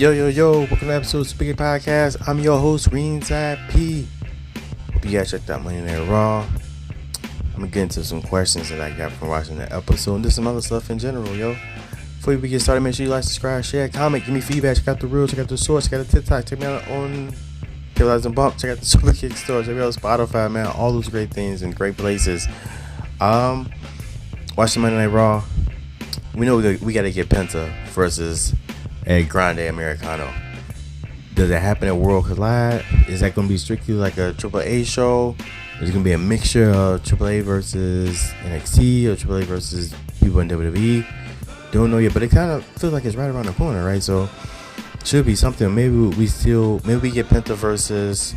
Yo, welcome to episode of Superkick Podcast. I'm your host, Ringside P. Hope you guys checked out Monday Night Raw. I'm gonna get into some questions that I got from watching the episode and just some other stuff in general, yo. Before we get started, make sure you like, subscribe, share, comment, give me feedback, check out the reels, check out the source, check out the TikTok, check me out on Killers and Bump, check out the Superkick store, check me out on Spotify, man, all those great things and great places. Watching Monday Night Raw. We know we gotta get Penta versus a Grande Americano. Does it happen at World Collide? Is that going to be strictly like a AAA show? Is it going to be a mixture of AAA versus NXT or AAA versus people in WWE? Don't know yet, but it kind of feels like it's right around the corner, right? So it should be something. Maybe we get Penta versus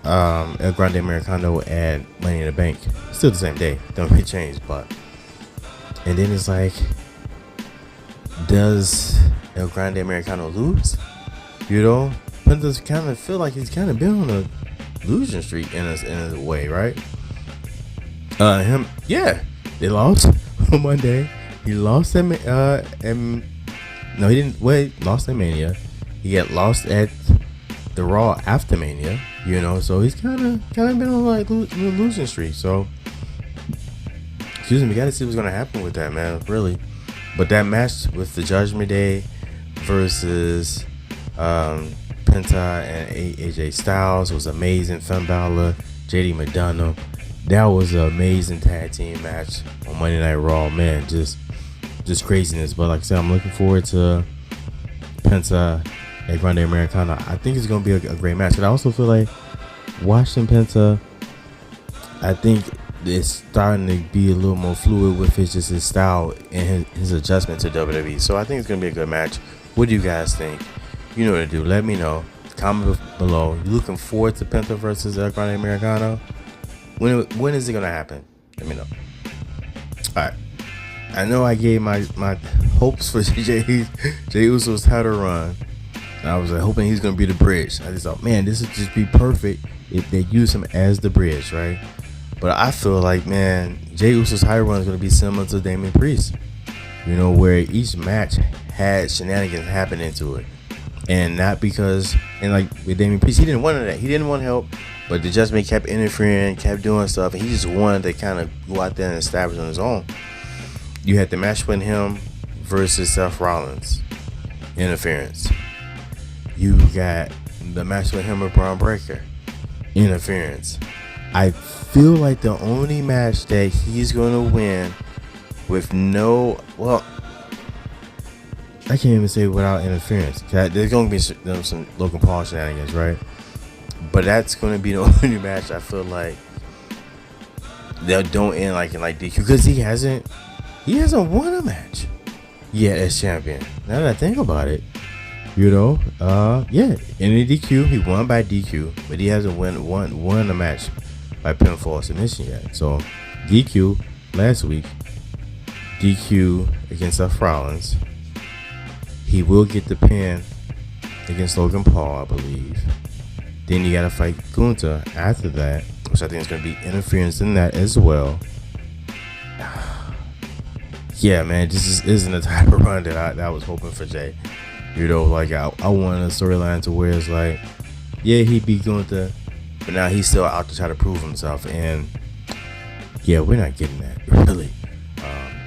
El Grande Americano at Money in the Bank. Still the same day. Don't really change, but and then it's like, does El Grande Americano lose? You know, Penta's kind of feel like he's kind of been on a losing streak in a way, right? They lost on Monday. He lost at lost at Mania. He got lost at the Raw after Mania. You know, so he's kind of been on like losing streak. So, we got to see what's gonna happen with that, man. Really, but that match with the Judgment Day versus Penta and AJ Styles was amazing. Finn Balor, JD McDonough, that was an amazing tag team match on Monday Night Raw, man. Just craziness. But like I said, I'm looking forward to Penta and Grande Americano. I think it's gonna be a great match. But I also feel like watching Penta, I think it's starting to be a little more fluid with his style and his adjustment to WWE. So I think it's gonna be a good match. What do you guys think? You know what to do. Let me know. Comment below. You looking forward to Penta versus El Grande Americano? When is it gonna happen? Let me know. Alright. I know I gave my hopes for Jey Uso's title run. And I was hoping he's gonna be the bridge. I just thought, man, this would just be perfect if they use him as the bridge, right? But I feel like, man, Jey Uso's title run is gonna be similar to Damian Priest. You know, where each match had shenanigans happening to it. And not because, and like with Damian Priest, he didn't want that. He didn't want help, but the Judgment kept interfering, kept doing stuff, and he just wanted to kind of go out there and establish on his own. You had the match with him versus Seth Rollins, interference. You got the match with him with Braun Breaker, interference. I feel like the only match that he's going to win with I can't even say without interference. There's going to be some Logan Paul shenanigans, right? But that's going to be the only match I feel like they don't end like in like DQ, because he hasn't won a match yet as champion. Now that I think about it, you know, in the DQ he won by DQ, but he hasn't won a match by pinfall submission yet. So DQ last week, DQ against Seth Rollins. He will get the pin against Logan Paul, I believe. Then you gotta fight Gunther after that, which I think is gonna be interference in that as well. Yeah, man, this isn't the type of run that I was hoping for Jay. You know, like I wanted a storyline to where it's like, yeah, he beat Gunther, but now he's still out to try to prove himself. And yeah, we're not getting that, really.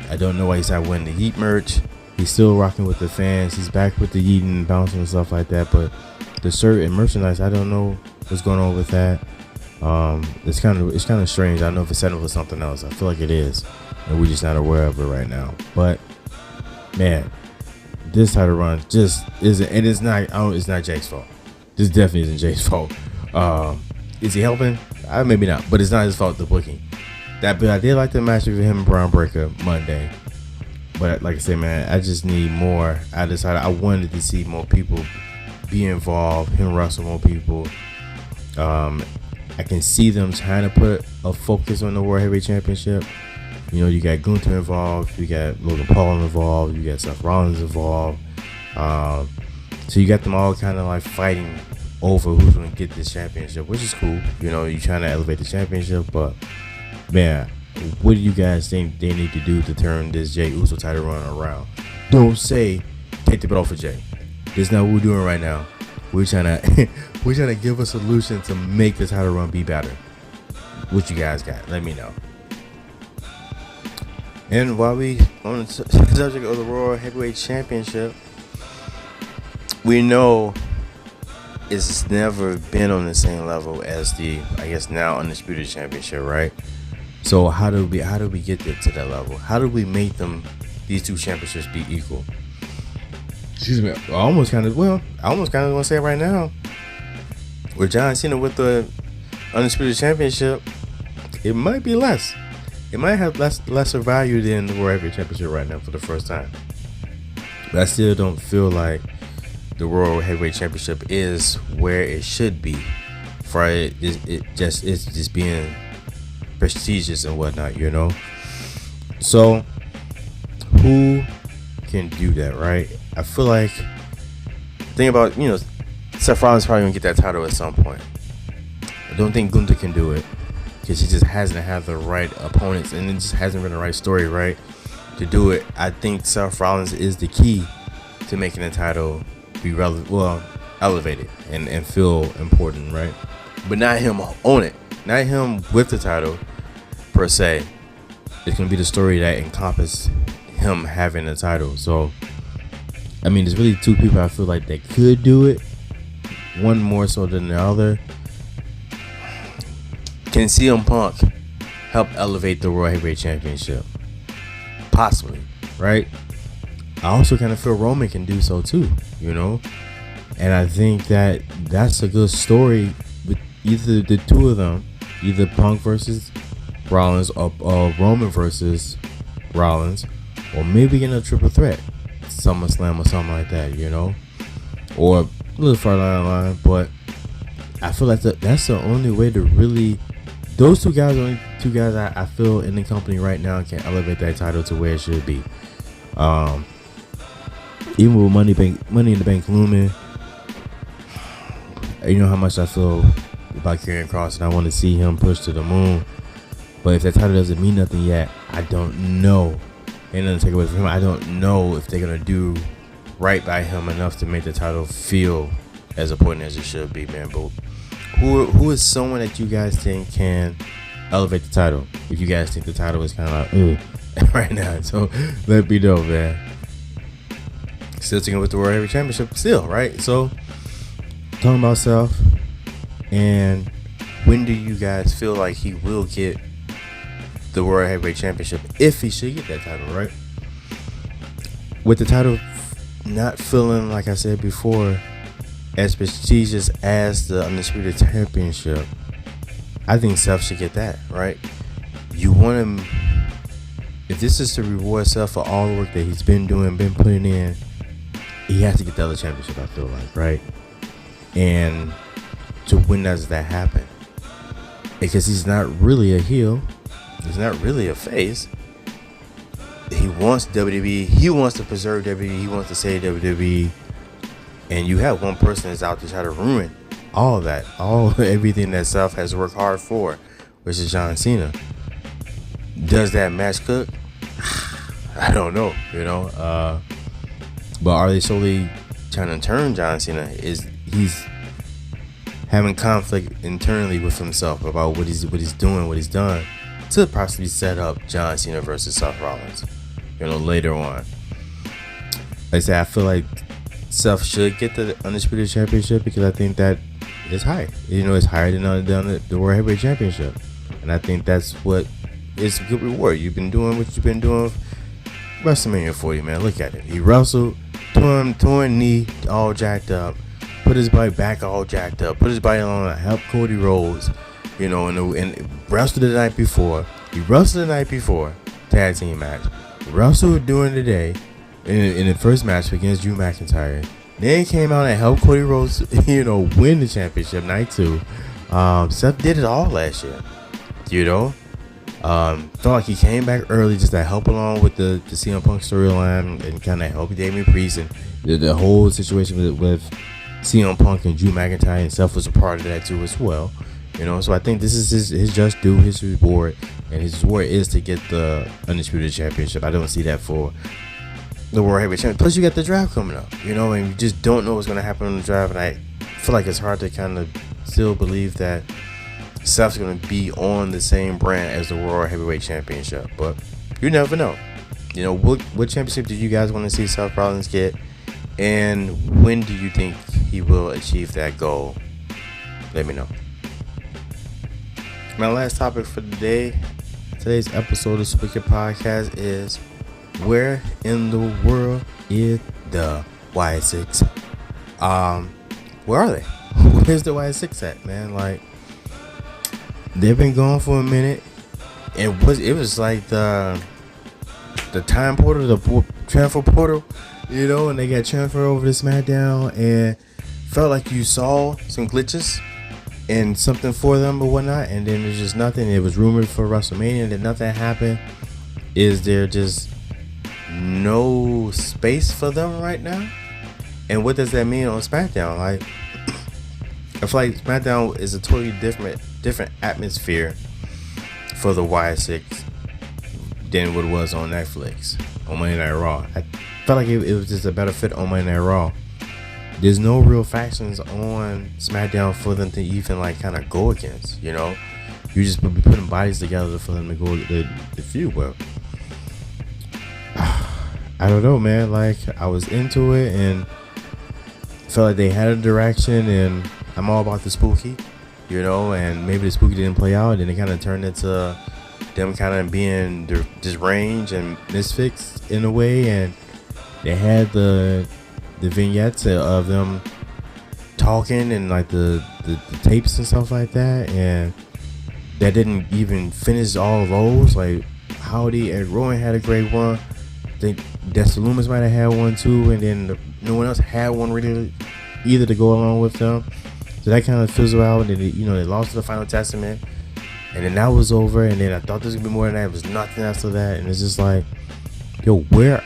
I don't know why he's not winning the Heat merch. He's still rocking with the fans. He's back with the eating and bouncing and stuff like that. But the shirt and merchandise, I don't know what's going on with that. It's kind of strange. I don't know if it's setting up for something else. I feel like it is, and we're just not aware of it right now. But man, this title run just isn't, and it's not. It's not Jake's fault. This definitely isn't Jake's fault. Is he helping? Maybe not, but it's not his fault. The booking. But I did like the match with him and Braun Breaker Monday. But like I said, man, I just need more. I wanted to see more people be involved, him wrestle more people. I can see them trying to put a focus on the World Heavyweight Championship. You know, you got Gunther involved, you got Logan Paul involved, you got Seth Rollins involved. So you got them all kind of like fighting over who's going to get this championship, which is cool. You know, you're trying to elevate the championship, but man, what do you guys think they need to do to turn this Jey Uso title run around? Don't say take the belt off of Jey. That's not what we're doing right now. We're trying to give a solution to make the title run be better. What you guys got? Let me know. And while we on the subject of the Raw Heavyweight Championship, we know it's never been on the same level as the, I guess now, Undisputed Championship, right? So how do we get to that level? How do we make these two championships be equal? Excuse me. I almost kind of want to say it right now. With John Cena with the Undisputed Championship, it might be less. It might have lesser value than the World Heavyweight Championship right now for the first time. But I still don't feel like the World Heavyweight Championship is where it should be. For it's just being prestigious and whatnot, you know. So who can do that, right? I feel like, think about, Seth Rollins probably gonna get that title at some point. I don't think Gunther can do it because he just hasn't had the right opponents and it just hasn't been the right story, right, to do it. I think Seth Rollins is the key to making the title be elevated and feel important, right? But not him own it, not him with the title per se. It's gonna be the story that encompasses him having the title. So I mean, there's really two people I feel like that could do it, one more so than the other. Can CM Punk help elevate the World Heavyweight Championship? Possibly, right? I also kind of feel Roman can do so too, and I think that's a good story with either the two of them, either Punk versus Rollins or Roman versus Rollins, or maybe in a triple threat, SummerSlam or something like that, or a little further down the line. But I feel like that's the only way to really, those two guys are the only two guys I feel in the company right now can elevate that title to where it should be. Even with Money in the Bank looming, you know how much I feel about Karrion Kross, and I want to see him push to the moon. But if that title doesn't mean nothing yet, I don't know. Ain't nothing to take away from him. I don't know if they're gonna do right by him enough to make the title feel as important as it should be, man. But who is someone that you guys think can elevate the title? If you guys think the title is kind of like right now, so let me know, man. Still sticking with the World Heavyweight Championship, still, right? So talking about Seth, and when do you guys feel like he will get the World Heavyweight Championship, if he should get that title, right? With the title not feeling, like I said before, as prestigious as the Undisputed Championship, I think Seth should get that, right? You want him, if this is to reward Seth for all the work that he's been doing, been putting in, he has to get the other championship, I feel like, right? And to when does that happen? Because he's not really a heel. He's not really a face. He wants WWE. He wants to preserve WWE. He wants to save WWE. And you have one person that's out to try to ruin all of that, everything that Seth has worked hard for, which is John Cena. Does that match cook? I don't know, but are they solely trying to turn John Cena? He's having conflict internally with himself about what he's doing, what he's done, to possibly set up John Cena versus Seth Rollins, later on. Like I said, I feel like Seth should get the Undisputed Championship because I think that is high. It's higher than the World Heavyweight Championship, and I think that's what is a good reward. You've been doing what you've been doing. WrestleMania 40, man. Look at it. He wrestled, torn knee, all jacked up, put his body back all jacked up, put his body on, help Cody Rhodes. And wrestled the night before. He wrestled the night before, tag team match. Wrestled during the day in the first match against Drew McIntyre. Then came out and helped Cody Rhodes, win the championship night 2. Seth did it all last year. Felt like he came back early just to help along with the CM Punk storyline and kind of help Damian Priest and the whole situation with CM Punk and Drew McIntyre, and Seth was a part of that too as well. So I think this is his just due, his reward, and his reward is to get the Undisputed Championship. I don't see that for the World Heavyweight Champion. Plus, you got the draft coming up, you know, and you just don't know what's going to happen in the draft. And I feel like it's hard to kind of still believe that Seth's going to be on the same brand as the World Heavyweight Championship. But you never know. You know, what championship do you guys want to see Seth Rollins get? And when do you think he will achieve that goal? Let me know. My last topic for today's episode of Superkick Podcast is, where in the world is the Y6? Where are they? Where's the Y6 at, man? Like, they've been gone for a minute. It was like the time portal, the transfer portal, you know, and they got transferred over to SmackDown, and felt like you saw some glitches and something for them or whatnot, and then there's just nothing. It was rumored for WrestleMania that nothing happened. Is there just no space for them right now? And what does that mean on SmackDown? Like, I feel like SmackDown is a totally different atmosphere for the Y6 than what it was on Netflix on Monday Night Raw. I felt like it was just a better fit on Monday Night Raw. There's no real factions on SmackDown for them to even like kind of go against, you know. You just be putting bodies together for them to go the feud. Well, I don't know, man. Like, I was into it and felt like they had a direction, and I'm all about the spooky, you know. And maybe the spooky didn't play out, and it kind of turned into them kind of being disranged and misfits in a way. And they had the vignettes of them talking and like the tapes and stuff like that, and that didn't even finish all of those. Like, Howdy and Rowan had a great one. I think Dexter Lumis might have had one too, and then no one else had one really either to go along with them. So that kind of fizzled out, and then they lost to the Final Testament, and then that was over. And then I thought there was gonna be more than that. It was nothing after that, and it's just like, yo, where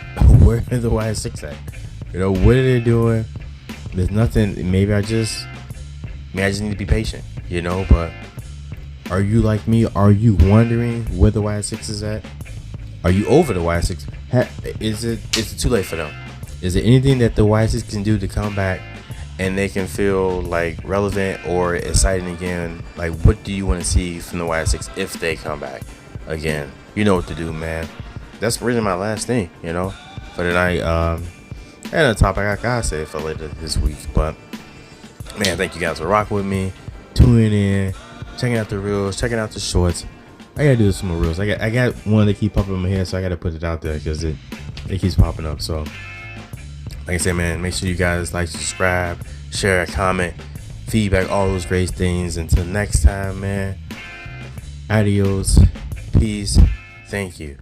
is the Y6 at? You know, what are they doing? There's nothing. Maybe I just need to be patient, you know. But are you like me? Are you wondering where the Y6 is at? Are you over the Y6? Is it too late for them? Is there anything that the Y6 can do to come back and they can feel like relevant or exciting again? Like, what do you want to see from the Y6 if they come back again? You know what to do, man. That's really my last thing, you know, for tonight. And a topic I gotta say for later this week. But man, thank you guys for rocking with me, tuning in, checking out the reels, checking out the shorts. I gotta do some more reels. I got one that keep popping in my head, so I gotta put it out there because it keeps popping up. So like I said, man, make sure you guys like, subscribe, share, comment, feedback, all those great things. Until next time, man, adios, peace, thank you.